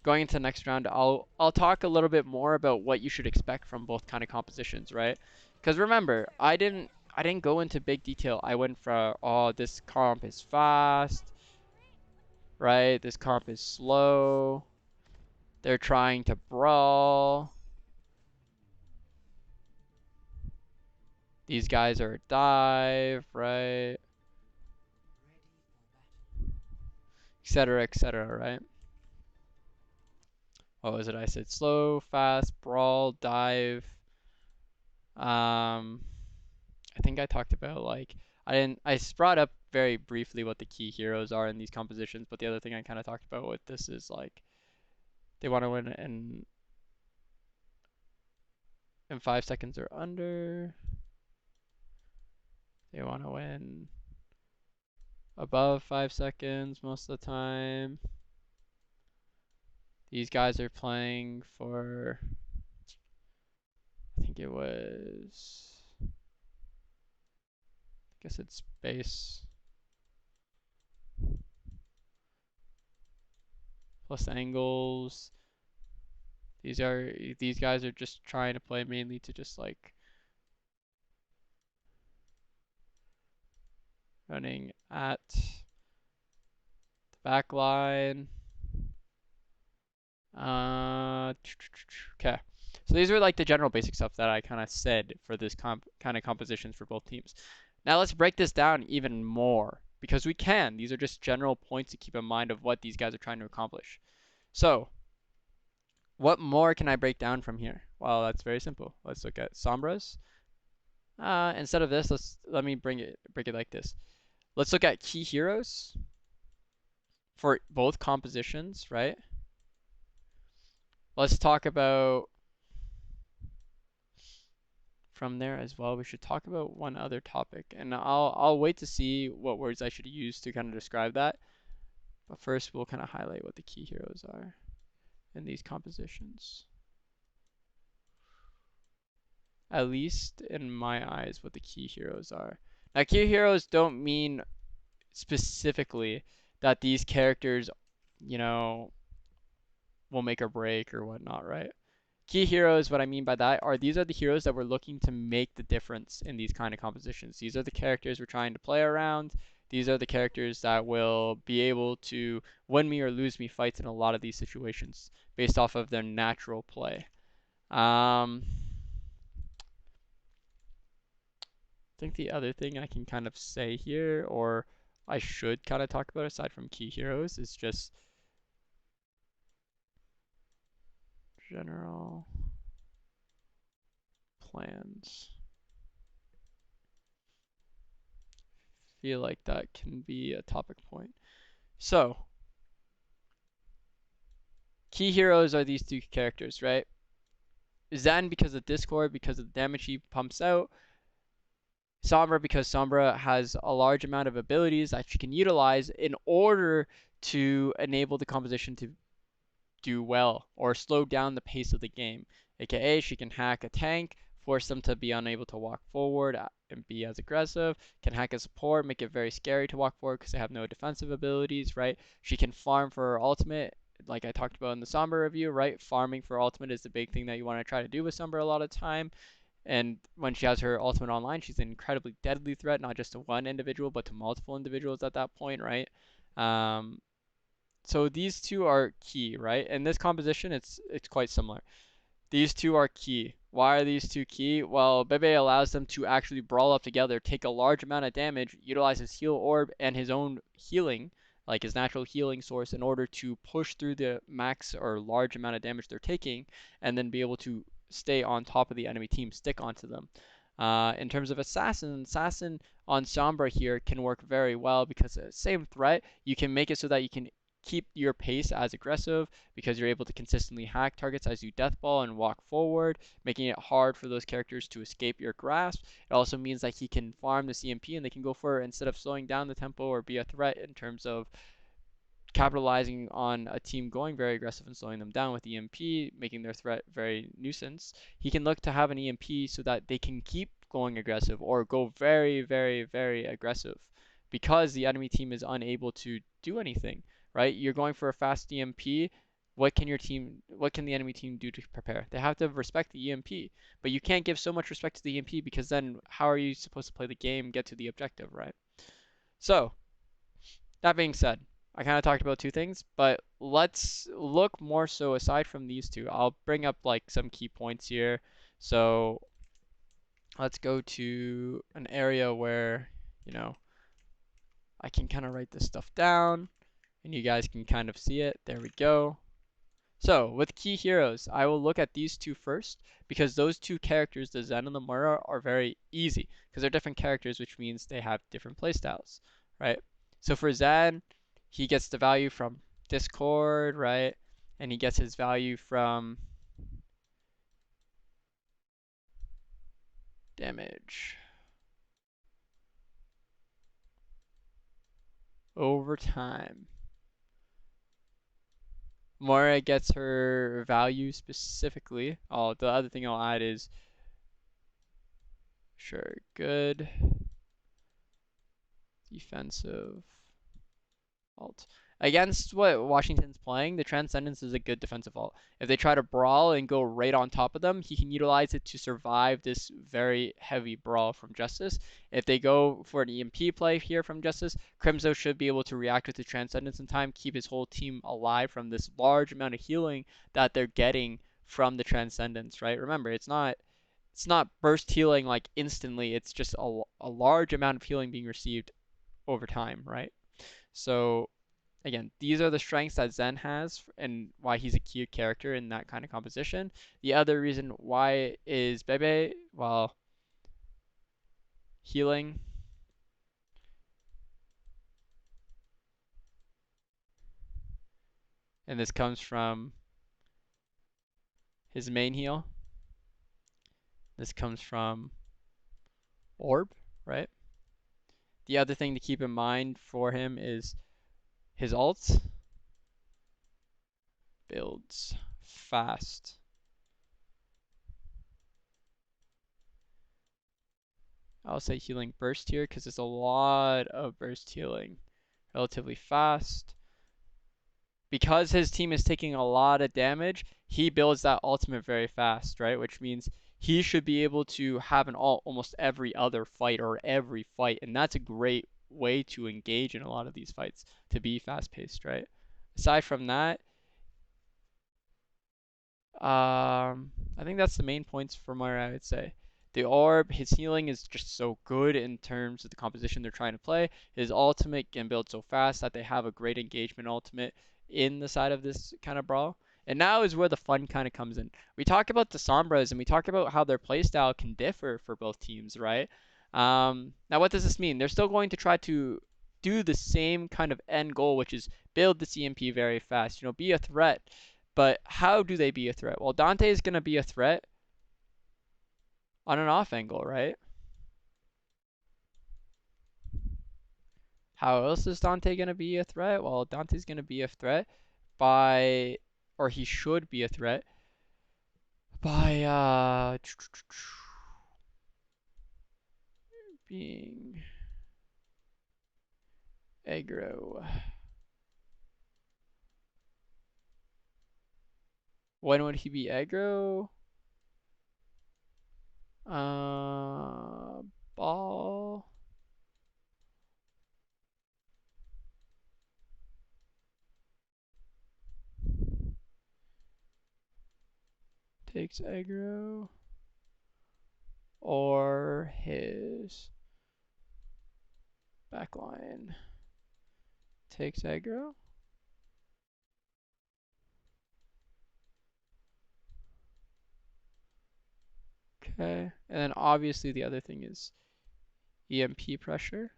going into the next round, I'll talk a little bit more about what you should expect from both kind of compositions, right? Because remember, I didn't go into big detail. I went for, oh, this comp is fast, right? This comp is slow. They're trying to brawl. These guys are dive, right? Etc., right? What was it? I said slow, fast, brawl, dive. I think I talked about like I brought up very briefly what the key heroes are in these compositions, but the other thing I kind of talked about with this is like they want to win in 5 seconds or under. They want to win above 5 seconds most of the time. These guys are playing for, I think it was, I guess it's base plus angles. These guys are just trying to play mainly to just like running at the back line. Okay. So these are like the general basic stuff that I kind of said for this kind of compositions for both teams. Now let's break this down even more because we can. These are just general points to keep in mind of what these guys are trying to accomplish. So what more can I break down from here? Well, that's very simple. Let's look at Sombras. Instead of this, let me break it like this. Let's look at key heroes for both compositions, right? Let's talk about from there as well. We should talk about one other topic, and I'll wait to see what words I should use to kind of describe that. But first, we'll kind of highlight what the key heroes are in these compositions. At least in my eyes, what the key heroes are. Now, key heroes don't mean specifically that these characters, you know, will make or break or whatnot, right? Key heroes, what I mean by that are these are the heroes that we're looking to make the difference in these kind of compositions. These are the characters we're trying to play around. These are the characters that will be able to win me or lose me fights in a lot of these situations based off of their natural play. I think the other thing I can kind of say here, or I should kind of talk about aside from key heroes, is just general plans. Feel like that can be a topic point. So, key heroes are these two characters, right? Zen because of Discord, because of the damage he pumps out. Sombra because Sombra has a large amount of abilities that she can utilize in order to enable the composition to do well or slow down the pace of the game. AKA, she can hack a tank, force them to be unable to walk forward and be as aggressive, can hack a support, make it very scary to walk forward because they have no defensive abilities, right? She can farm for her ultimate, like I talked about in the Sombra review, right? Farming for ultimate is the big thing that you want to try to do with Sombra a lot of time. And when she has her ultimate online, she's an incredibly deadly threat, not just to one individual, but to multiple individuals at that point, right? So these two are key, right? In this composition, it's quite similar. These two are key. Why are these two key? Well, Bebe allows them to actually brawl up together, take a large amount of damage, utilize his heal orb and his own healing, like his natural healing source, in order to push through the max or large amount of damage they're taking, and then be able to stay on top of the enemy team, stick onto them. In terms of Assassin on Sombra here can work very well because same threat, you can make it so that you can keep your pace as aggressive because you're able to consistently hack targets as you death ball and walk forward, making it hard for those characters to escape your grasp. It also means that he can farm the CMP and they can go for it instead of slowing down the tempo or be a threat in terms of capitalizing on a team going very aggressive and slowing them down with EMP, making their threat very nuisance. He can look to have an EMP so that they can keep going aggressive or go very, very, very aggressive because the enemy team is unable to do anything, right? You're going for a fast EMP. what can the enemy team do to prepare? They have to respect the EMP, but you can't give so much respect to the EMP because then how are you supposed to play the game, get to the objective, right? So, that being said, I kind of talked about two things, but let's look more so aside from these two. I'll bring up like some key points here. So, let's go to an area where, you know, I can kind of write this stuff down and you guys can kind of see it. There we go. So, with key heroes, I will look at these two first because those two characters, the Zen and the Moira, are very easy because they're different characters, which means they have different playstyles, right? So for Zen, he gets the value from Discord, right? And he gets his value from damage over time. Moira gets her value specifically. Oh, the other thing I'll add is sure, good defensive alt. Against what Washington's playing, the Transcendence is a good defensive alt. If they try to brawl and go right on top of them, he can utilize it to survive this very heavy brawl from Justice. If they go for an EMP play here from Justice, Crimzo should be able to react with the Transcendence in time, keep his whole team alive from this large amount of healing that they're getting from the Transcendence, right? Remember, it's not burst healing like instantly. It's just a large amount of healing being received over time, right? So again, these are the strengths that Zen has and why he's a key character in that kind of composition. The other reason why is Bebe, well, healing. And this comes from his main heal. This comes from Orb, right? The other thing to keep in mind for him is his ults builds fast. I'll say healing burst here because it's a lot of burst healing relatively fast. Because his team is taking a lot of damage, he builds that ultimate very fast, right? Which means he should be able to have an ult almost every other fight or every fight, and that's a great way to engage in a lot of these fights, to be fast-paced, right? Aside from that, I think that's the main points from where I would say. The orb, his healing is just so good in terms of the composition they're trying to play. His ultimate can build so fast that they have a great engagement ultimate in the side of this kind of brawl. And now is where the fun kind of comes in. We talk about the Sombras and we talk about how their playstyle can differ for both teams, right? Now, what does this mean? They're still going to try to do the same kind of end goal, which is build the CMP very fast, be a threat. But how do they be a threat? Well, Dante is going to be a threat on an off angle, right? How else is Dante going to be a threat? Well, Dante's going to be a threat by, or he should be a threat by being aggro. When would he be aggro? Ball. Takes aggro. Or his backline takes aggro. Okay, and then obviously the other thing is EMP pressure.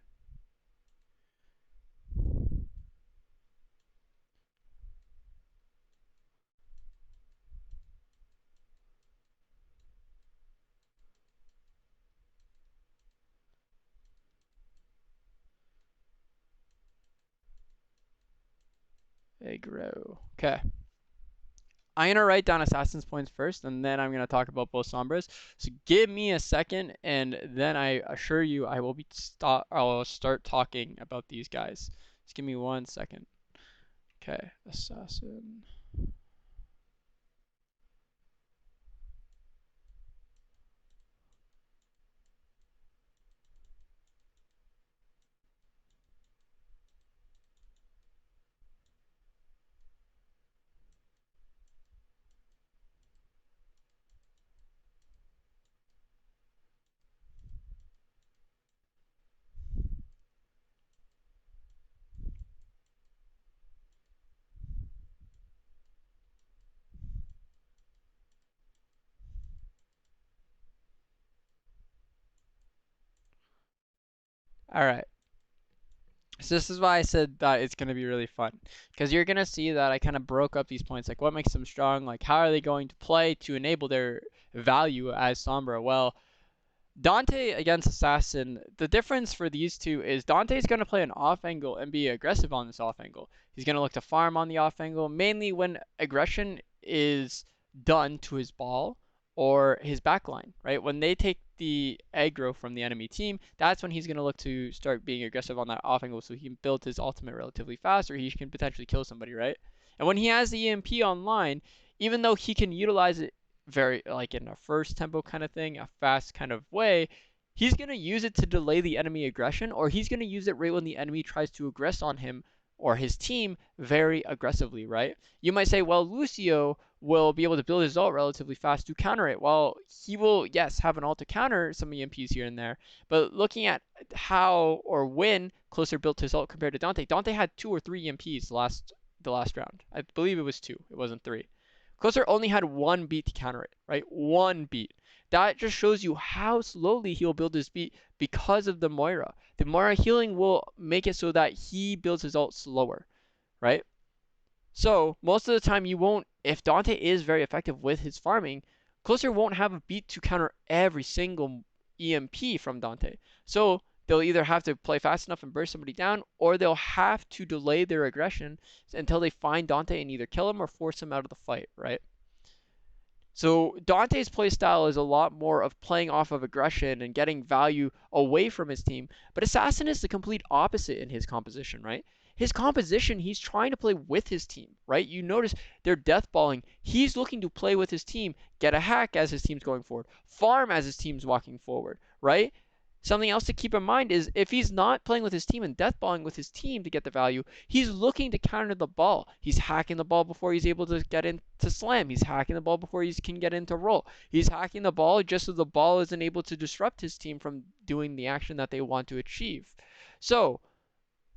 Aggro. Okay. I'm going to write down Assassin's Points first, and then I'm going to talk about both Sombras. So give me a second, and then I assure you I'll start talking about these guys. Just give me 1 second. Okay, Assassin. All right. So this is why I said that it's going to be really fun. Because you're going to see that I kind of broke up these points. Like, what makes them strong? Like, how are they going to play to enable their value as Sombra? Well, Dante against Assassin, the difference for these two is Dante's going to play an off angle and be aggressive on this off angle. He's going to look to farm on the off angle, mainly when aggression is done to his ball or his backline, right? When they take the aggro from the enemy team, that's when he's going to look to start being aggressive on that off angle so he can build his ultimate relatively fast or he can potentially kill somebody, right? And when he has the EMP online, even though he can utilize it very like in a first tempo kind of thing, a fast kind of way, he's going to use it to delay the enemy aggression, or he's going to use it right when the enemy tries to aggress on him or his team very aggressively, right? You might say, well, Lucio will be able to build his ult relatively fast to counter it. Well, he will, yes, have an ult to counter some EMPs here and there, but looking at how or when Closer built his ult compared to Dante, Dante had 2 or 3 EMPs the last round. I believe it was 2. It wasn't 3. Closer only had 1 beat to counter it, right? 1 beat. That just shows you how slowly he'll build his beat because of the Moira. The Moira healing will make it so that he builds his ult slower, right? So most of the time you won't, if Dante is very effective with his farming, Closer won't have a beat to counter every single EMP from Dante. So they'll either have to play fast enough and burst somebody down, or they'll have to delay their aggression until they find Dante and either kill him or force him out of the fight, right? So Dante's playstyle is a lot more of playing off of aggression and getting value away from his team, but Assassin is the complete opposite in his composition, right? His composition, he's trying to play with his team, right? You notice they're deathballing. He's looking to play with his team, get a hack as his team's going forward, farm as his team's walking forward, right? Something else to keep in mind is if he's not playing with his team and deathballing with his team to get the value, he's looking to counter the ball. He's hacking the ball before he's able to get into slam. He's hacking the ball before he can get into roll. He's hacking the ball just so the ball isn't able to disrupt his team from doing the action that they want to achieve. So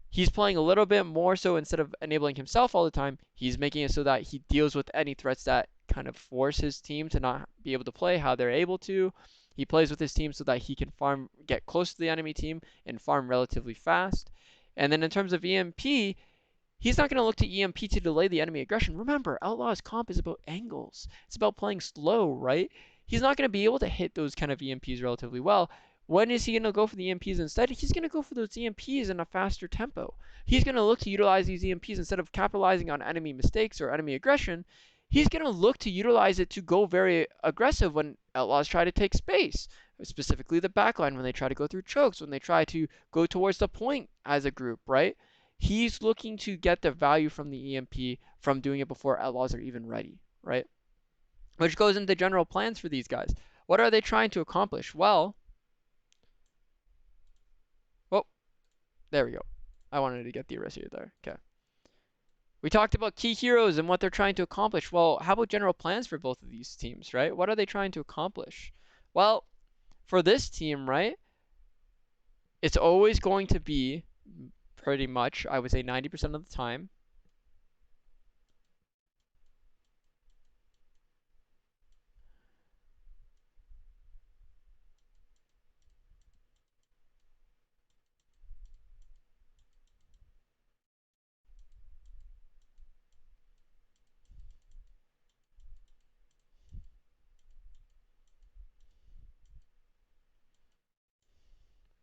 he's playing a little bit more so instead of enabling himself all the time, he's making it so that he deals with any threats that kind of force his team to not be able to play how they're able to. He plays with his team so that he can farm, get close to the enemy team and farm relatively fast. And then in terms of EMP, he's not going to look to EMP to delay the enemy aggression. Remember, Outlaw's comp is about angles. It's about playing slow, right? He's not going to be able to hit those kind of EMPs relatively well. When is he going to go for the EMPs instead? He's going to go for those EMPs in a faster tempo. He's going to look to utilize these EMPs instead of capitalizing on enemy mistakes or enemy aggression. He's going to look to utilize it to go very aggressive when Outlaws try to take space, specifically the backline when they try to go through chokes, when they try to go towards the point as a group, right? He's looking to get the value from the EMP from doing it before Outlaws are even ready, right? Which goes into general plans for these guys. What are they trying to accomplish? Well, oh, there we go. I wanted to get the eraser there. Okay. We talked about key heroes and what they're trying to accomplish. Well, how about general plans for both of these teams, right? What are they trying to accomplish? Well, for this team, right, it's always going to be pretty much, I would say 90% of the time,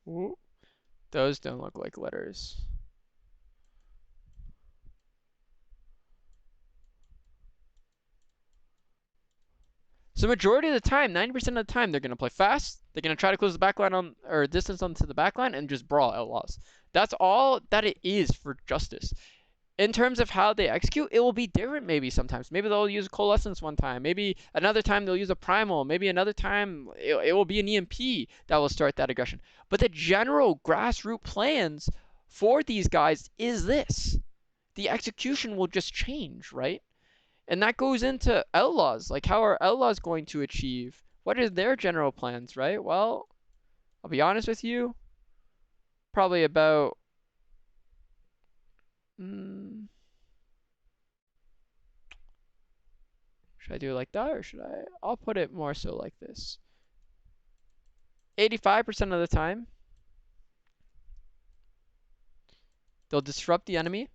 ooh, those don't look like letters. So majority of the time, 90% of the time, they're going to play fast. They're going to try to close the backline on or distance onto the backline and just brawl Outlaws. That's all that it is for Justice. In terms of how they execute, it will be different maybe sometimes. Maybe they'll use Coalescence one time. Maybe another time they'll use a Primal. Maybe another time it will be an EMP that will start that aggression. But the general grassroots plans for these guys is this. The execution will just change, right? And that goes into Outlaws. Like, how are Outlaws going to achieve? What are their general plans, right? Well, I'll be honest with you. Probably about... should I do it like that or should I? I'll put it more so like this. 85% of the time, They'll disrupt the enemy.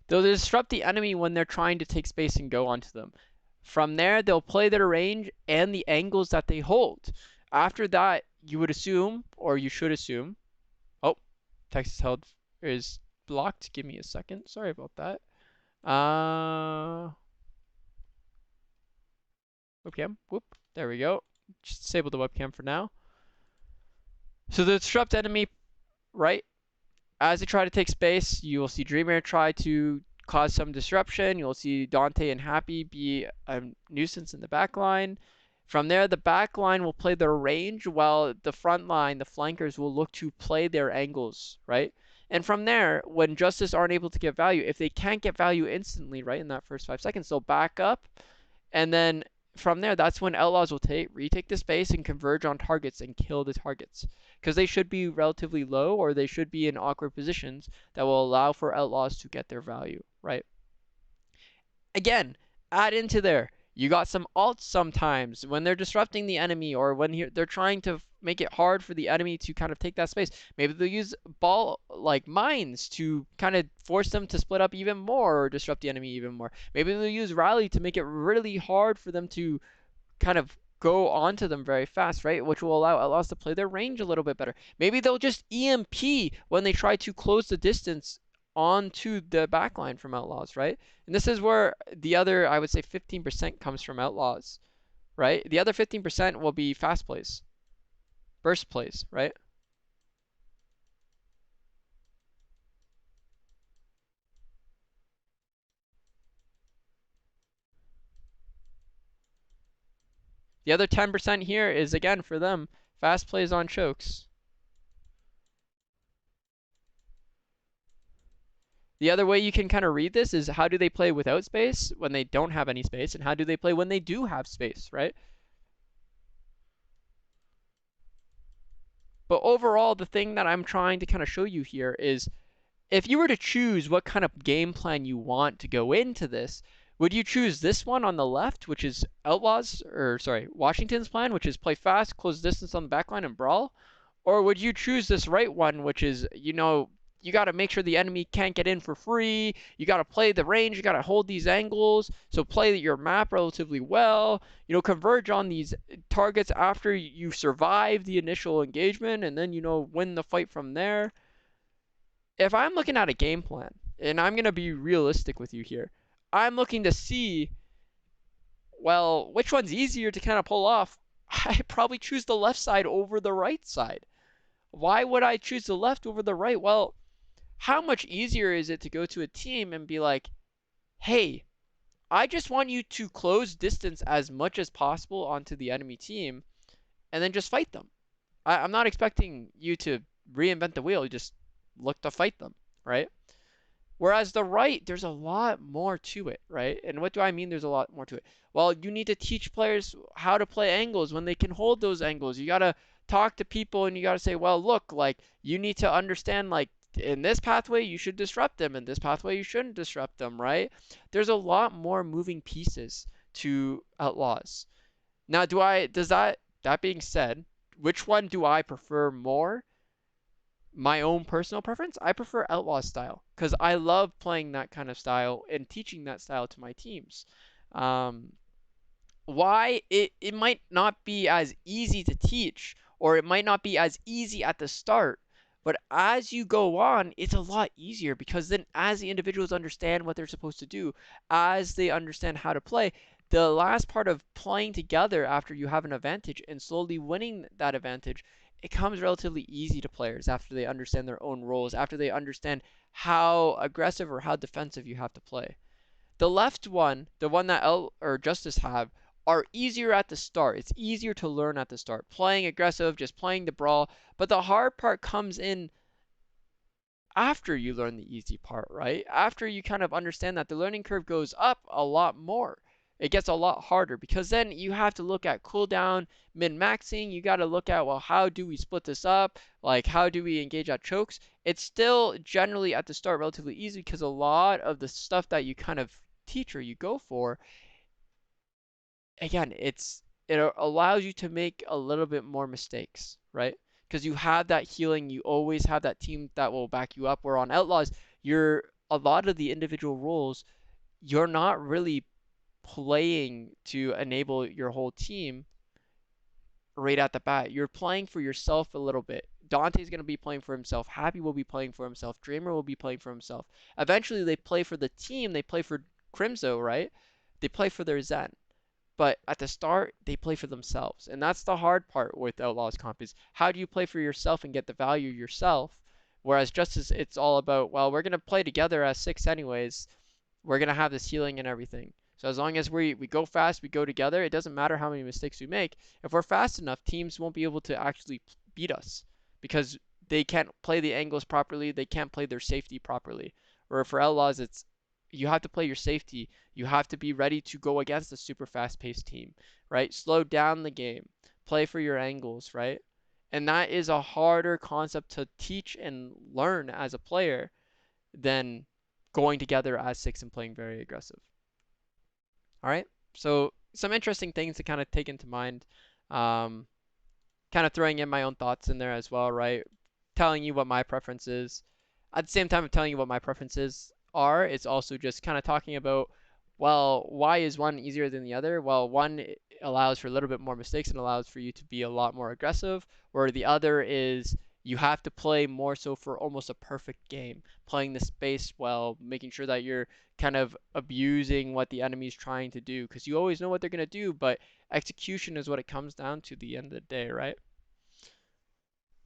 They'll disrupt the enemy when they're trying to take space and go onto them. From there, they'll play their range and the angles that they hold. After that, you would assume, or you should assume. Oh, text is held is blocked. Give me a second. Sorry about that. Webcam. Whoop. There we go. Just disable the webcam for now. So the disrupt enemy, right? As they try to take space, you will see Dreamer try to cause some disruption. You'll see Dante and Happy be a nuisance in the back line. From there, the back line will play their range, while the front line, the flankers, will look to play their angles, right? And from there, when Justice aren't able to get value, if they can't get value instantly, right, in that first 5 seconds, they'll back up. And then from there, that's when Outlaws will retake the space and converge on targets and kill the targets. Because they should be relatively low, or they should be in awkward positions that will allow for Outlaws to get their value, right? Again, add into there. You got some ults sometimes when they're disrupting the enemy, or when they're trying to make it hard for the enemy to kind of take that space. Maybe they'll use ball like mines to kind of force them to split up even more or disrupt the enemy even more. Maybe they'll use rally to make it really hard for them to kind of go onto them very fast, right? Which will allow Outlaws to play their range a little bit better. Maybe they'll just EMP when they try to close the distance onto the backline from Outlaws, right? And this is where the other, I would say 15% comes from Outlaws, right? The other 15% will be fast plays, burst plays, right? The other 10% here is, again, for them, fast plays on chokes. The other way you can kind of read this is how do they play without space when they don't have any space, and how do they play when they do have space, right? But overall, the thing that I'm trying to kind of show you here is if you were to choose what kind of game plan you want to go into this, would you choose this one on the left, which is Washington's plan, which is play fast, close distance on the backline, and brawl? Or would you choose this right one, which is, you got to make sure the enemy can't get in for free. You got to play the range. You got to hold these angles. So play your map relatively well. Converge on these targets after you survive the initial engagement, and then, win the fight from there. If I'm looking at a game plan, and I'm going to be realistic with you here, I'm looking to see, well, which one's easier to kind of pull off. I probably choose the left side over the right side. Why would I choose the left over the right? Well, how much easier is it to go to a team and be like, hey, I just want you to close distance as much as possible onto the enemy team and then just fight them. I'm not expecting you to reinvent the wheel. You just look to fight them, right? Whereas the right, there's a lot more to it, right? And what do I mean there's a lot more to it? Well, you need to teach players how to play angles when they can hold those angles. You got to talk to people and you got to say, well, look, like you need to understand, like in this pathway, you should disrupt them. In this pathway, you shouldn't disrupt them, right? There's a lot more moving pieces to Outlaws. Now, that being said, which one do I prefer more? My own personal preference, I prefer Outlaw style because I love playing that kind of style and teaching that style to my teams. Um, why it might not be as easy to teach, or it might not be as easy at the start, but as you go on, it's a lot easier because then as the individuals understand what they're supposed to do, as they understand how to play, the last part of playing together after you have an advantage and slowly winning that advantage, it comes relatively easy to players after they understand their own roles, after they understand how aggressive or how defensive you have to play. The left one, the one that L or Justice have, are easier at the start. It's easier to learn at the start. Playing aggressive, just playing the brawl. But the hard part comes in after you learn the easy part, right? After you kind of understand that the learning curve goes up a lot more. It gets a lot harder because then you have to look at cooldown, min-maxing. You got to look at, well, how do we split this up? Like, how do we engage at chokes? It's still generally at the start relatively easy because a lot of the stuff that you kind of teach or you go for, again, it allows you to make a little bit more mistakes, right? Because you have that healing, you always have that team that will back you up. Where on Outlaws, you're a lot of the individual roles, you're not really playing to enable your whole team right at the bat. You're playing for yourself a little bit. Dante's going to be playing for himself. Happy will be playing for himself. Dreamer will be playing for himself. Eventually, they play for the team. They play for Crimzo, right? They play for their Zen. But at the start, they play for themselves. And that's the hard part with Outlaws Comp is how do you play for yourself and get the value yourself? Whereas Justice, it's all about, well, we're going to play together as six anyways. We're going to have this healing and everything. So as long as we go fast, we go together, it doesn't matter how many mistakes we make. If we're fast enough, teams won't be able to actually beat us because they can't play the angles properly. They can't play their safety properly. Or for Outlaws, it's you have to play your safety. You have to be ready to go against a super fast-paced team, right? Slow down the game. Play for your angles, right? And that is a harder concept to teach and learn as a player than going together as six and playing very aggressive. All right. So some interesting things to kind of take into mind. Um, Kind of throwing in my own thoughts in there as well, right? Telling you what my preference is. At the same time of telling you what my preferences are, it's also just kind of talking about, well, why is one easier than the other? Well, one allows for a little bit more mistakes and allows for you to be a lot more aggressive, where the other is you have to play more so for almost a perfect game, playing the space well, making sure that you're kind of abusing what the enemy's trying to do, because you always know what they're going to do, but execution is what it comes down to the end of the day, right?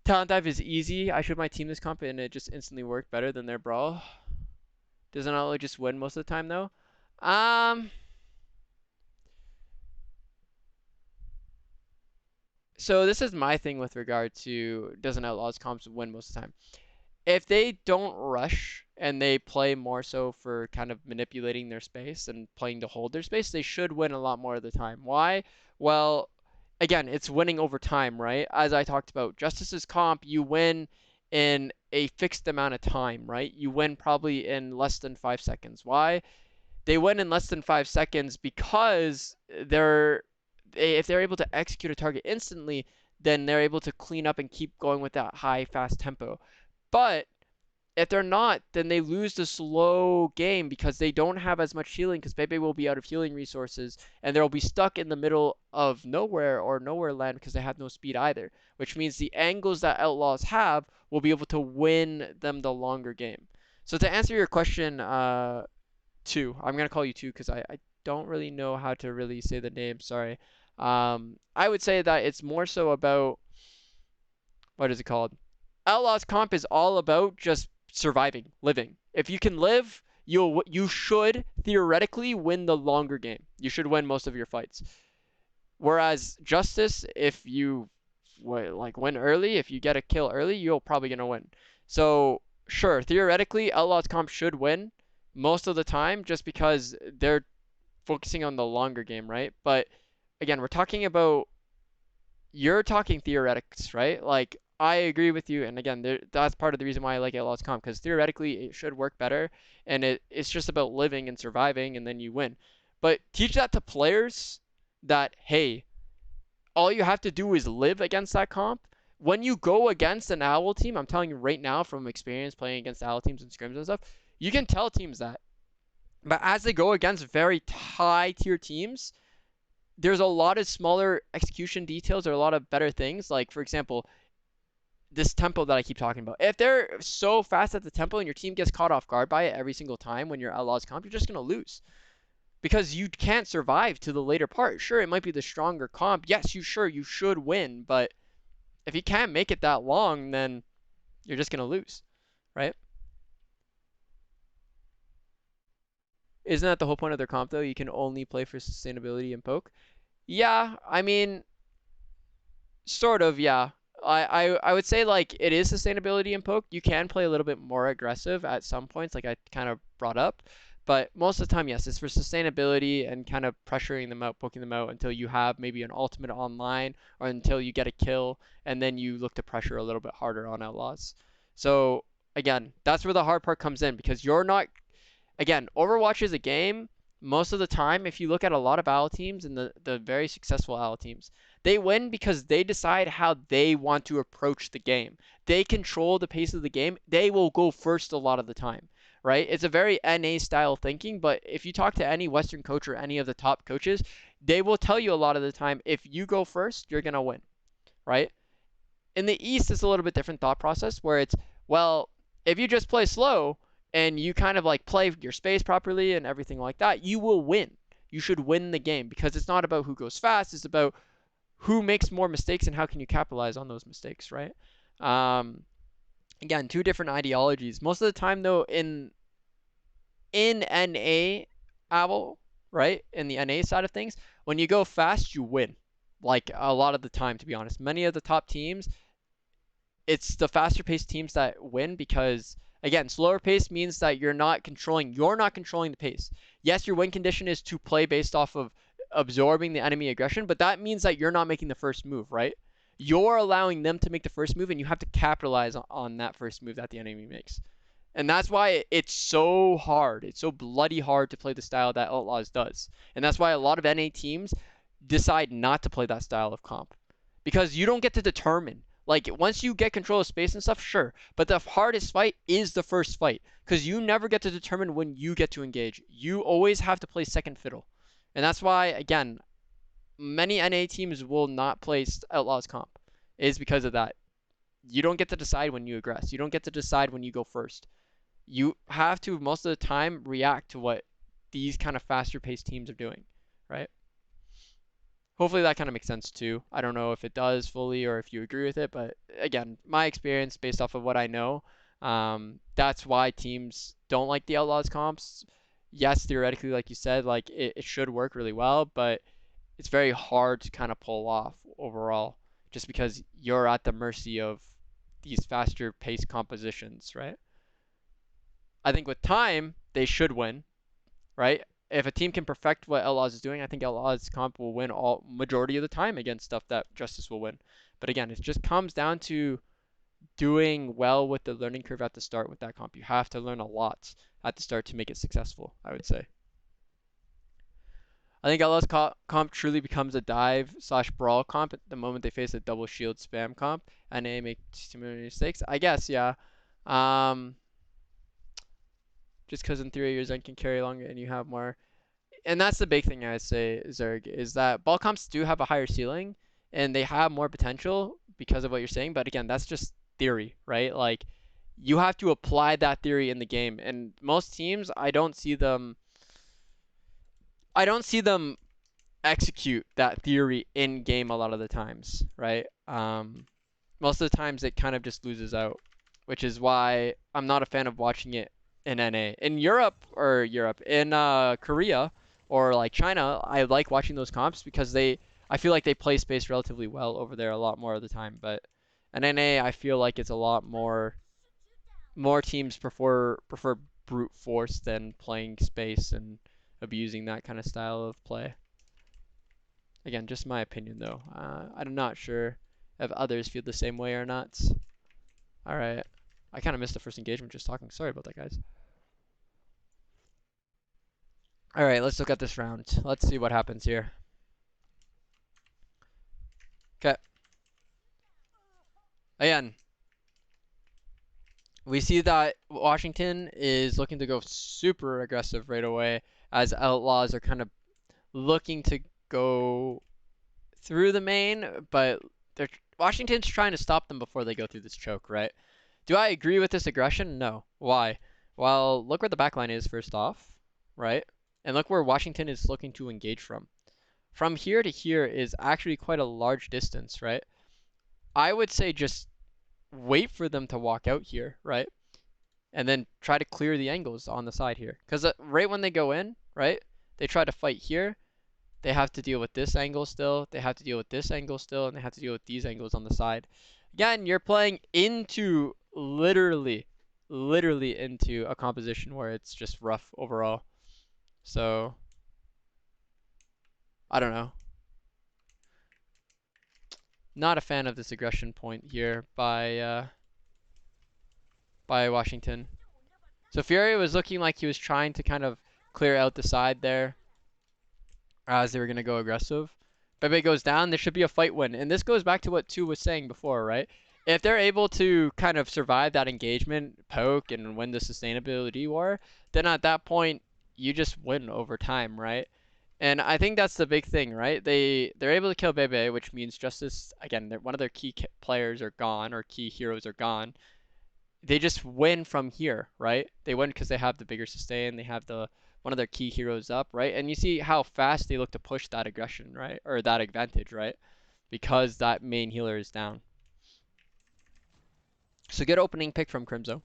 Talent dive is easy. I showed my team this comp and it just instantly worked better than their brawl. Doesn't always just win most of the time though. Um, so this is my thing with regard to doesn't Outlaws comps win most of the time. If they don't rush and they play more so for kind of manipulating their space and playing to hold their space, they should win a lot more of the time. Why? Well, again, it's winning over time, right? As I talked about, Justice's comp, you win in a fixed amount of time, right? You win probably in less than 5 seconds. Why? They win in less than 5 seconds because if they're able to execute a target instantly, then they're able to clean up and keep going with that high, fast tempo. But if they're not, then they lose the slow game because they don't have as much healing because Bebe will be out of healing resources and they'll be stuck in the middle of nowhere or nowhere land because they have no speed either, which means the angles that Outlaws have will be able to win them the longer game. So to answer your question, two, I'm going to call you two because I don't really know how to really say the name, sorry. I would say that it's more so about, what is it called? Outlaws comp is all about just surviving, living. If you can live, you should theoretically win the longer game. You should win most of your fights. Whereas Justice, if you like win early, if you get a kill early, you're probably gonna win. So sure, theoretically, Outlaws comp should win most of the time just because they're focusing on the longer game, right? But again, you're talking theoretics, right? Like I agree with you, and again, that's part of the reason why I like Outlaws Comp because theoretically it should work better, and it's just about living and surviving, and then you win. But teach that to players that hey, all you have to do is live against that comp. When you go against an owl team, I'm telling you right now from experience playing against owl teams and scrims and stuff, you can tell teams that. But as they go against very high tier teams, there's a lot of smaller execution details or a lot of better things. Like, for example, this tempo that I keep talking about. If they're so fast at the tempo and your team gets caught off guard by it every single time when you're Outlaws comp, you're just going to lose. Because you can't survive to the later part. Sure, it might be the stronger comp. Yes, you should win. But if you can't make it that long, then you're just going to lose. Right? Isn't that the whole point of their comp, though? You can only play for sustainability and poke. Yeah, I mean, sort of, yeah. I would say like it is sustainability in poke. You can play a little bit more aggressive at some points, like I kind of brought up. But most of the time, yes, it's for sustainability and kind of pressuring them out, poking them out until you have maybe an ultimate online or until you get a kill, and then you look to pressure a little bit harder on outlaws. So again, that's where the hard part comes in because you're not again, Overwatch is a game. Most of the time, if you look at a lot of OWL teams and the very successful OWL teams, they win because they decide how they want to approach the game. They control the pace of the game. They will go first a lot of the time, right? It's a very NA style thinking, but if you talk to any Western coach or any of the top coaches, they will tell you a lot of the time if you go first, you're going to win, right? In the East, it's a little bit different thought process where it's, well, if you just play slow and you kind of like play your space properly and everything like that, you will win. You should win the game because it's not about who goes fast. It's about who makes more mistakes and how can you capitalize on those mistakes, right? Um, Again, two different ideologies. Most of the time, though, in NA, Apple, right, in the NA side of things, when you go fast, you win. Like a lot of the time, to be honest, many of the top teams it's the faster paced teams that win because again, slower pace means that you're not controlling the pace. Yes, your win condition is to play based off of absorbing the enemy aggression, but that means that you're not making the first move, right? You're allowing them to make the first move and you have to capitalize on that first move that the enemy makes. And that's why it's so hard. It's so bloody hard to play the style that Outlaws does. And that's why a lot of NA teams decide not to play that style of comp because you don't get to determine. Like once you get control of space and stuff, sure, but the hardest fight is the first fight because you never get to determine when you get to engage. You always have to play second fiddle, and that's why again, many NA teams will not play Outlaws comp. Is because of that. You don't get to decide when you aggress. You don't get to decide when you go first. You have to most of the time react to what these kind of faster paced teams are doing, right? Hopefully that kind of makes sense too. I don't know if it does fully or if you agree with it, but again, my experience based off of what I know, that's why teams don't like the Outlaws comps. Yes, theoretically, like you said, like it should work really well, but it's very hard to kind of pull off overall just because you're at the mercy of these faster paced compositions, right? I think with time, they should win, right? If a team can perfect what Outlaws is doing, I think Outlaws comp will win all majority of the time against stuff that Justice will win. But again, it just comes down to doing well with the learning curve at the start with that comp. You have to learn a lot at the start to make it successful, I would say. I think Outlaws comp truly becomes a dive slash brawl comp at the moment they face a double shield spam comp and they make too many mistakes. I guess, yeah. Um, just because in theory your Zen can carry longer and you have more and that's the big thing I say, Zerg, is that ball comps do have a higher ceiling and they have more potential because of what you're saying. But again, that's just theory, right? Like you have to apply that theory in the game. And most teams, I don't see them execute that theory in game a lot of the times, right? Most of the times it kind of just loses out, which is why I'm not a fan of watching it in NA. In in Korea or like China, I like watching those comps because I feel like they play space relatively well over there a lot more of the time. But in NA, I feel like it's a lot more teams prefer brute force than playing space and abusing that kind of style of play. Again, just my opinion though. I'm not sure if others feel the same way or not. All right. I kind of missed the first engagement just talking. Sorry about that, guys. All right, let's look at this round. Let's see what happens here. Okay. Again, we see that Washington is looking to go super aggressive right away as Outlaws are kind of looking to go through the main, but Washington's trying to stop them before they go through this choke, right? Do I agree with this aggression? No. Why? Well, look where the backline is first off, right? And look where Washington is looking to engage from. From here to here is actually quite a large distance, right? I would say just wait for them to walk out here, right? And then try to clear the angles on the side here. Because right when they go in, right, they try to fight here. they have to deal with this angle still, they have to deal with this angle still, and they have to deal with these angles on the side. Again, you're playing into literally into a composition where it's just rough overall. So, I don't know. Not a fan of this aggression point here by Washington. So Fury was looking like he was trying to kind of clear out the side there as they were going to go aggressive. Bebe goes down, there should be a fight win. And this goes back to what Tu was saying before, right? If they're able to kind of survive that engagement, poke, and win the sustainability war, then at that point, you just win over time, right? And I think that's the big thing, right? They're able to kill Bebe, which means Justice, again, one of their key players are gone, or key heroes are gone. They just win from here, right? They win because they have the bigger sustain, they have the one of their key heroes up, right? And you see how fast they look to push that aggression, right? Or that advantage, right? Because that main healer is down. So good opening pick from Crimzo.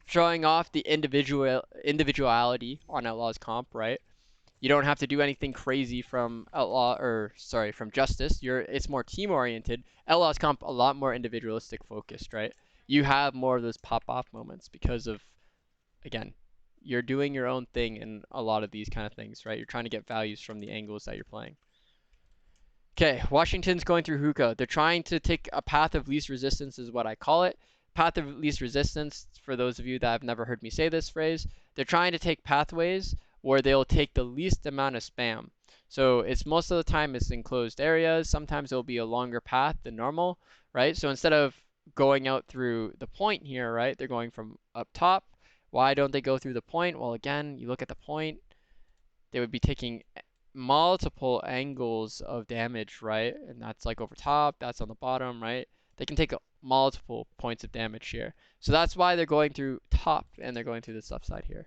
Showing off the individuality on Outlaw's comp, right? You don't have to do anything crazy from from Justice. It's more team oriented. Outlaw's comp a lot more individualistic focused, right? You have more of those pop off moments because of, again, you're doing your own thing in a lot of these kind of things, right? You're trying to get values from the angles that you're playing. Okay, Washington's going through hookah. They're trying to take a path of least resistance is what I call it. Path of least resistance, for those of you that have never heard me say this phrase, they're trying to take pathways where they'll take the least amount of spam. So it's most of the time it's enclosed areas. Sometimes it'll be a longer path than normal, right? So instead of going out through the point here, right, they're going from up top. Why don't they go through the point? Well, again, you look at the point, they would be taking multiple angles of damage, right? And that's like over top, that's on the bottom, right? They can take multiple points of damage here. So that's why they're going through top and they're going through this left side here.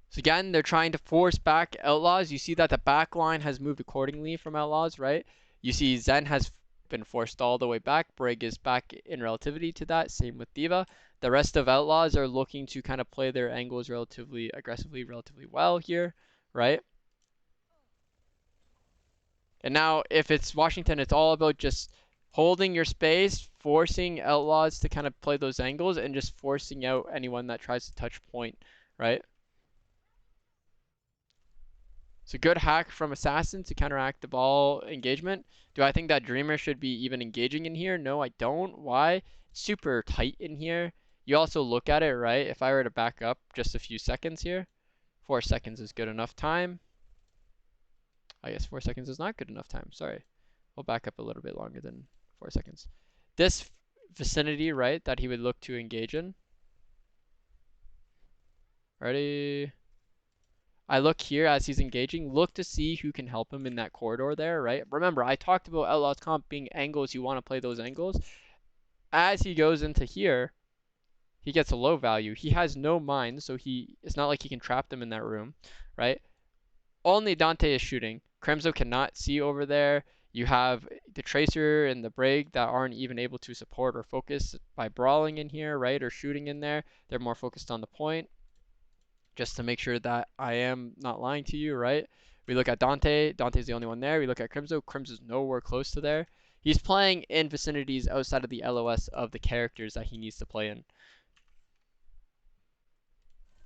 So again, they're trying to force back Outlaws. You see that the back line has moved accordingly from Outlaws, right? You see Zen has been forced all the way back. Brig is back in relativity to that. Same with D.Va. The rest of Outlaws are looking to kind of play their angles relatively aggressively, relatively well here, right? And now if it's Washington, it's all about just holding your space, forcing Outlaws to kind of play those angles, and just forcing out anyone that tries to touch point, right? It's a good hack from Assassin to counteract the ball engagement. Do I think that Dreamer should be even engaging in here? No, I don't. Why? It's super tight in here. You also look at it, right? If I were to back up just a few seconds here, 4 seconds is good enough time. I guess 4 seconds is not good enough time. Sorry. We'll back up a little bit longer than 4 seconds. This vicinity, right, that he would look to engage in. Ready? I look here as he's engaging, look to see who can help him in that corridor there, right? Remember, I talked about Outlaw's comp being angles, you want to play those angles. As he goes into here, he gets a low value. He has no mine, so it's not like he can trap them in that room, right? Only Dante is shooting. Crimzo cannot see over there. You have the Tracer and the Brig that aren't even able to support or focus by brawling in here, right? Or shooting in there. They're more focused on the point. Just to make sure that I am not lying to you, right? We look at Dante. Dante's the only one there. We look at Crimzo. Crimzo's nowhere close to there. He's playing in vicinities outside of the LOS of the characters that he needs to play in.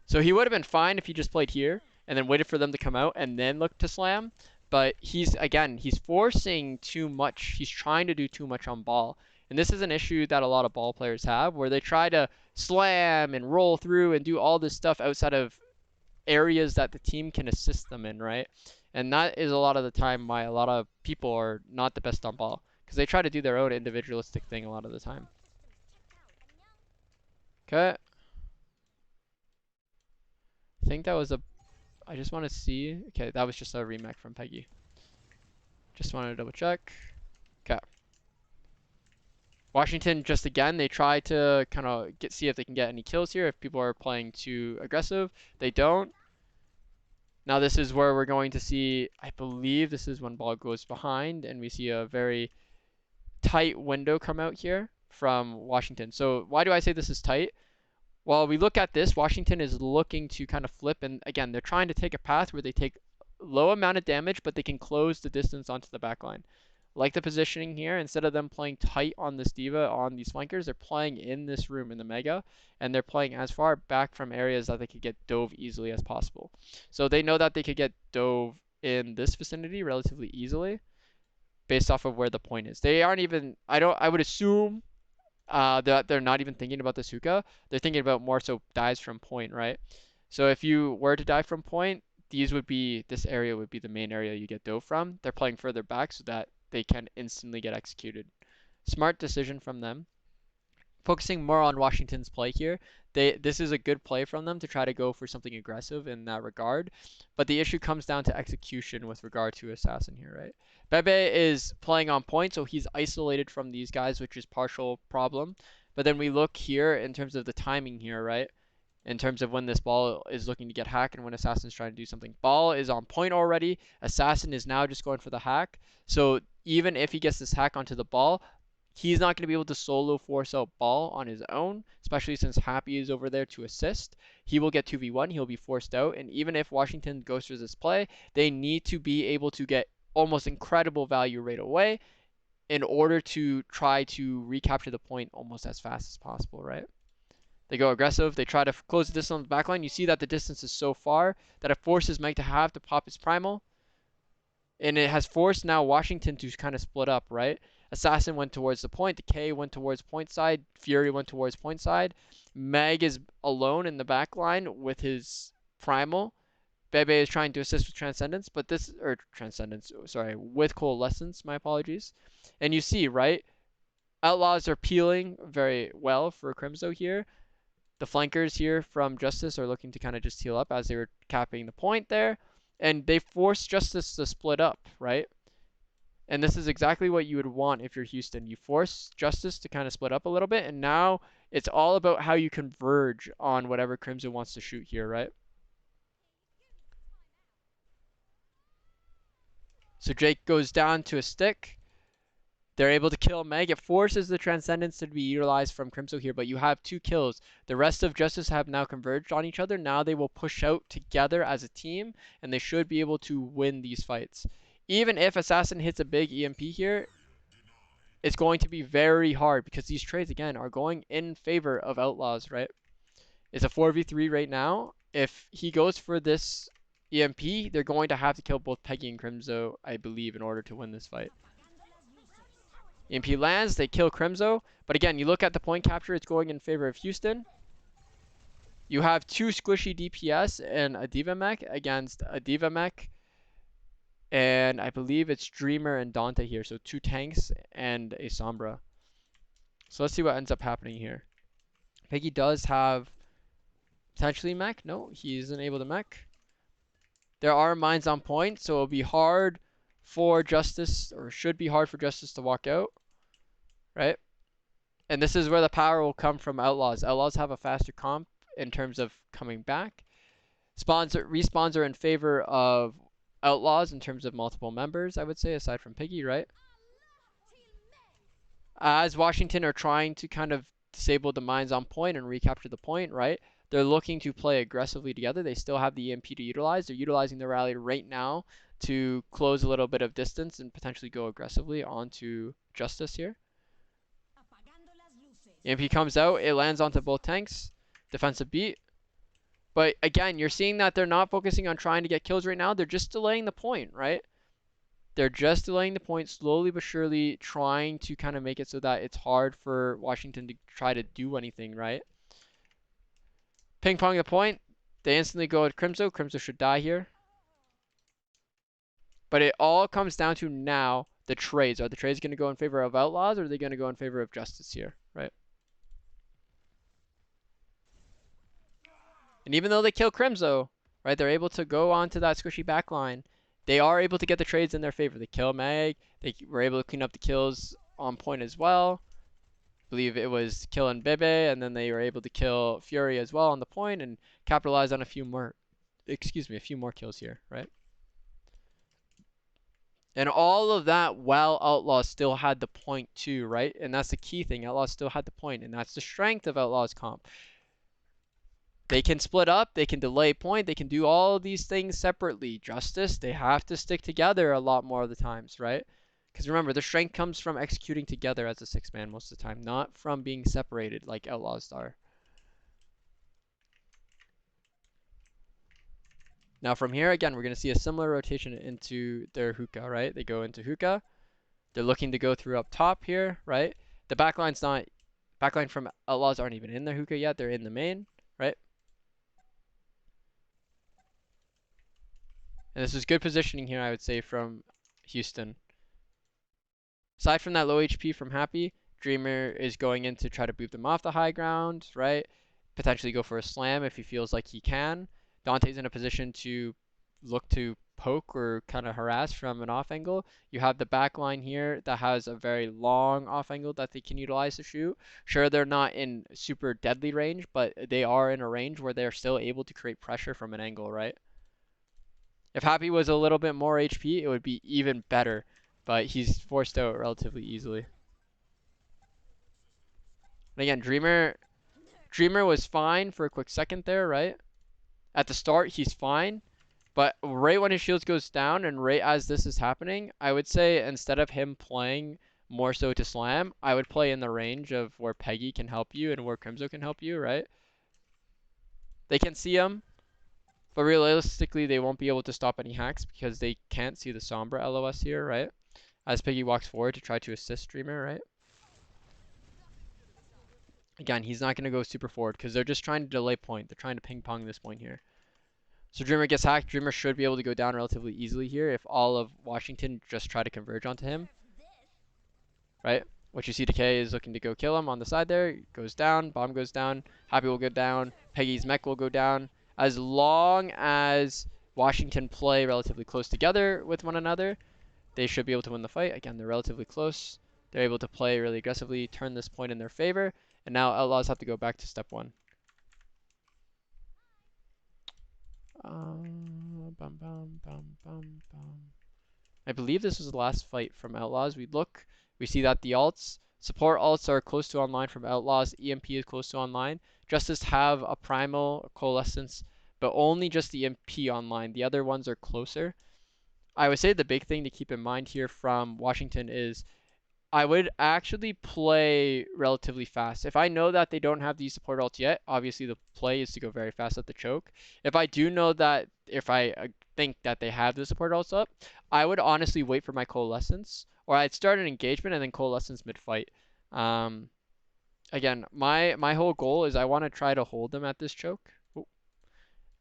So he would have been fine if he just played here and then waited for them to come out and then look to slam. But he's forcing too much. He's trying to do too much on ball. And this is an issue that a lot of ball players have where they try to slam and roll through and do all this stuff outside of areas that the team can assist them in, right? And that is a lot of the time why a lot of people are not the best on ball because they try to do their own individualistic thing a lot of the time. Okay. I think that was I just want to see. Okay, that was just a remake from Peggy. Just wanted to double check. Okay. Washington, just again, they try to kind of see if they can get any kills here. If people are playing too aggressive, they don't. Now this is where we're going to see, I believe this is when ball goes behind and we see a very tight window come out here from Washington. So why do I say this is tight? While we look at this, Washington is looking to kind of flip, and again, they're trying to take a path where they take low amount of damage, but they can close the distance onto the back line. Like the positioning here, instead of them playing tight on this D.Va on these flankers, they're playing in this room in the Mega, and they're playing as far back from areas that they could get dove easily as possible. So they know that they could get dove in this vicinity relatively easily based off of where the point is. They aren't even, I would assume that they're not even thinking about this hookah. They're thinking about more so dives from point, right? So if you were to dive from point, this area would be the main area you get dove from. They're playing further back so that they can instantly get executed. Smart decision from them. Focusing more on Washington's play here, this is a good play from them to try to go for something aggressive in that regard. But the issue comes down to execution with regard to Assassin here, right? Bebe is playing on point, so he's isolated from these guys, which is partial problem. But then we look here in terms of the timing here, right? In terms of when this ball is looking to get hacked and when Assassin's trying to do something. Ball is on point already. Assassin is now just going for the hack. So even if he gets this hack onto the ball, he's not going to be able to solo force out ball on his own, especially since Happy is over there to assist. He will get 2v1, he'll be forced out, and even if Washington goes for this play, they need to be able to get almost incredible value right away in order to try to recapture the point almost as fast as possible, right? They go aggressive. They try to close the distance on the backline. You see that the distance is so far that it forces Meg to have to pop his primal. And it has forced now Washington to kind of split up, right? Assassin went towards the point. Decay went towards point side. Fury went towards point side. Meg is alone in the back line with his primal. Bebe is trying to assist with Transcendence, but this, or Transcendence, sorry, with Coalescence, my apologies. And you see, right? Outlaws are peeling very well for Crimzo here. The flankers here from Justice are looking to kind of just heal up as they were capping the point there. And they force Justice to split up, right? And this is exactly what you would want if you're Houston. You force Justice to kind of split up a little bit, and now it's all about how you converge on whatever Crimson wants to shoot here, right? So Jake goes down to a stick. They're able to kill Meg. It forces the Transcendence to be utilized from Crimson here, but you have 2 kills. The rest of Justice have now converged on each other. Now they will push out together as a team, and they should be able to win these fights. Even if Assassin hits a big EMP here, it's going to be very hard because these trades, again, are going in favor of Outlaws, right? It's a 4v3 right now. If he goes for this EMP, they're going to have to kill both Peggy and Crimzo, I believe, in order to win this fight. EMP lands, they kill Crimzo. But again, you look at the point capture, it's going in favor of Houston. You have 2 squishy DPS and a D.Va mech against a D.Va mech. And I believe it's Dreamer and Dante here. So 2 tanks and a Sombra. So let's see what ends up happening here. Peggy does have potentially mech. No, he isn't able to mech. There are mines on point, so it'll be hard for Justice, or should be hard for Justice to walk out, right? And this is where the power will come from Outlaws. Outlaws have a faster comp in terms of coming back. Respawns are in favor of Outlaws in terms of multiple members, I would say, aside from Piggy, right? As Washington are trying to kind of disable the mines on point and recapture the point, right? They're looking to play aggressively together. They still have the EMP to utilize. They're utilizing the rally right now to close a little bit of distance and potentially go aggressively onto Justice here. EMP comes out. It lands onto both tanks. Defensive beat. But again, you're seeing that they're not focusing on trying to get kills right now. They're just delaying the point, right? They're just delaying the point, slowly but surely trying to kind of make it so that it's hard for Washington to try to do anything, right? Ping pong the point. They instantly go at Crimzo. Crimzo should die here. But it all comes down to now the trades. Are the trades going to go in favor of Outlaws, or are they going to go in favor of Justice here, right? And even though they kill Crimzo, right, they're able to go onto that squishy backline. They are able to get the trades in their favor. They kill Meg. They were able to clean up the kills on point as well. I believe it was killing Bebe, and then they were able to kill Fury as well on the point and capitalize on a few more kills here, right? And all of that while Outlaws still had the point too, right? And that's the key thing. Outlaws still had the point, and that's the strength of Outlaws comp. They can split up, they can delay point, they can do all these things separately. Justice, they have to stick together a lot more of the times, right? Because remember, the strength comes from executing together as a six-man most of the time, not from being separated like Outlaws are. Now from here, again, we're going to see a similar rotation into their hookah, right? They go into hookah. They're looking to go through up top here, right? The backline from Outlaws aren't even in the hookah yet. They're in the main, right? And this is good positioning here, I would say, from Houston. Aside from that low HP from Happy, Dreamer is going in to try to boot them off the high ground, right? Potentially go for a slam if he feels like he can. Dante's in a position to look to poke or kind of harass from an off angle. You have the back line here that has a very long off angle that they can utilize to shoot. Sure, they're not in super deadly range, but they are in a range where they're still able to create pressure from an angle, right? If Happy was a little bit more HP, it would be even better, but he's forced out relatively easily. And again, Dreamer was fine for a quick second there, right? At the start, he's fine, but right when his shields goes down and right as this is happening, I would say instead of him playing more so to slam, I would play in the range of where Peggy can help you and where Crimzo can help you, right? They can see him, but realistically, they won't be able to stop any hacks because they can't see the Sombra LOS here, right? As Piggy walks forward to try to assist Dreamer, right? Again, he's not going to go super forward because they're just trying to delay point. They're trying to ping pong this point here. So Dreamer gets hacked. Dreamer should be able to go down relatively easily here if all of Washington just try to converge onto him, right? What you see, Decay is looking to go kill him on the side there. Goes down. Bomb goes down. Happy will go down. Peggy's mech will go down. As long as Washington play relatively close together with one another, they should be able to win the fight. Again, they're relatively close. They're able to play really aggressively, turn this point in their favor, and now Outlaws have to go back to step one. Bum, bum, bum, bum. I believe this was the last fight from Outlaws. We see that the support alts are close to online from Outlaws. EMP is close to online. Justice have a primal coalescence, but only just the EMP online. The other ones are closer. I would say the big thing to keep in mind here from Washington is I would actually play relatively fast. If I know that they don't have these support ults yet, obviously the play is to go very fast at the choke. If I do know that, if I think that they have the support ults up, I would honestly wait for my coalescence, or I'd start an engagement and then coalescence mid-fight. Again, my whole goal is I want to try to hold them at this choke.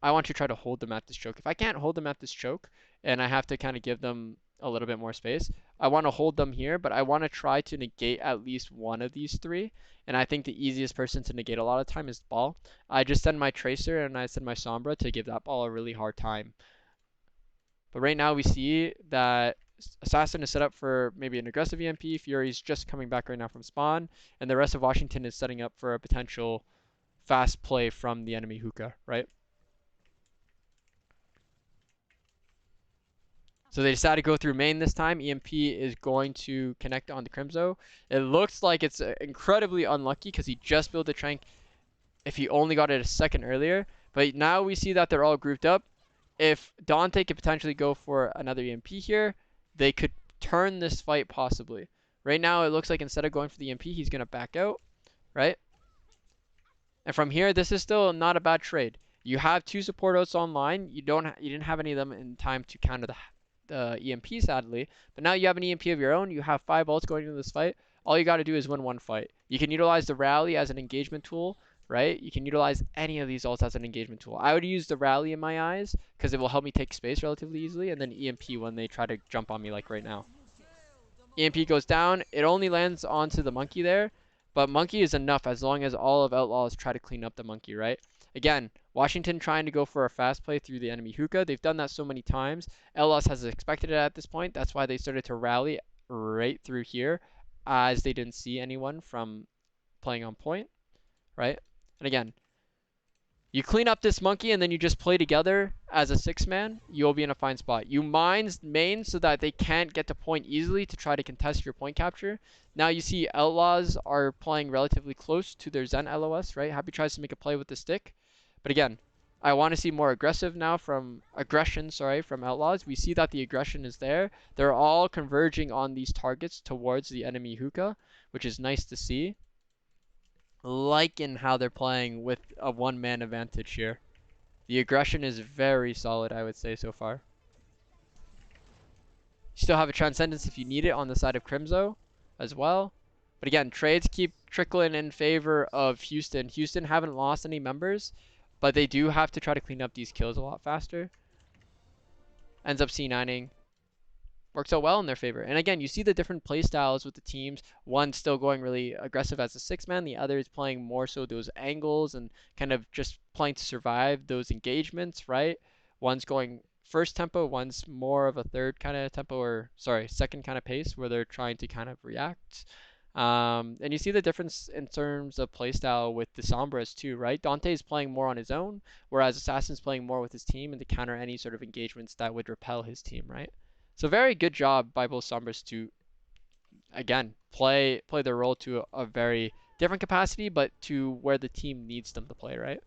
I want to try to hold them at this choke. If I can't hold them at this choke, and I have to kind of give them a little bit more space, I want to hold them here, but I want to try to negate at least one of these three. And I think the easiest person to negate a lot of time is Ball. I just send my Tracer and I send my Sombra to give that Ball a really hard time. But right now we see that Assassin is set up for maybe an aggressive EMP. Fury's just coming back right now from spawn. And the rest of Washington is setting up for a potential fast play from the enemy hookah, right? So they decided to go through main this time. EMP is going to connect on the Crimzo. It looks like it's incredibly unlucky because he just built a Trank if he only got it a second earlier. But now we see that they're all grouped up. If Dante could potentially go for another EMP here, they could turn this fight possibly. Right now it looks like instead of going for the EMP, he's going to back out, right? And from here, this is still not a bad trade. You have two support outs online. You didn't have any of them in time to counter the EMP, sadly. But now you have an EMP of your own. You have 5 ults going into this fight. All you got to do is win one fight. You can utilize the rally as an engagement tool, right? You can utilize any of these ults as an engagement tool. I would use the rally in my eyes because it will help me take space relatively easily, and then EMP when they try to jump on me like right now. EMP goes down. It only lands onto the monkey there, but monkey is enough as long as all of Outlaws try to clean up the monkey, right? Again, Washington trying to go for a fast play through the enemy hookah. They've done that so many times. Outlaws has expected it at this point. That's why they started to rally right through here as they didn't see anyone from playing on point, right? And again, you clean up this monkey and then you just play together as a 6-man, you'll be in a fine spot. You mine main so that they can't get to point easily to try to contest your point capture. Now you see Outlaws are playing relatively close to their Zen LOS, right? Happy tries to make a play with the stick. But again, I want to see more aggression, from Outlaws. We see that the aggression is there. They're all converging on these targets towards the enemy hookah, which is nice to see. Like in how they're playing with a one-man advantage here. The aggression is very solid, I would say, so far. You still have a Transcendence if you need it on the side of Crimzo as well. But again, trades keep trickling in favor of Houston. Houston haven't lost any members, but they do have to try to clean up these kills a lot faster. Ends up C9ing. Works out well in their favor. And again, you see the different play styles with the teams. One still going really aggressive as a 6-man. The other is playing more so those angles and kind of just playing to survive those engagements, right? One's going first tempo, one's more of a third kind of tempo, or sorry, second kind of pace where they're trying to kind of react. And you see the difference in terms of playstyle with the Sombras too, right? Dante is playing more on his own, whereas Assassin's playing more with his team and to counter any sort of engagements that would repel his team, right? So very good job by both Sombras to, again, play their role to a very different capacity, but to where the team needs them to play, right?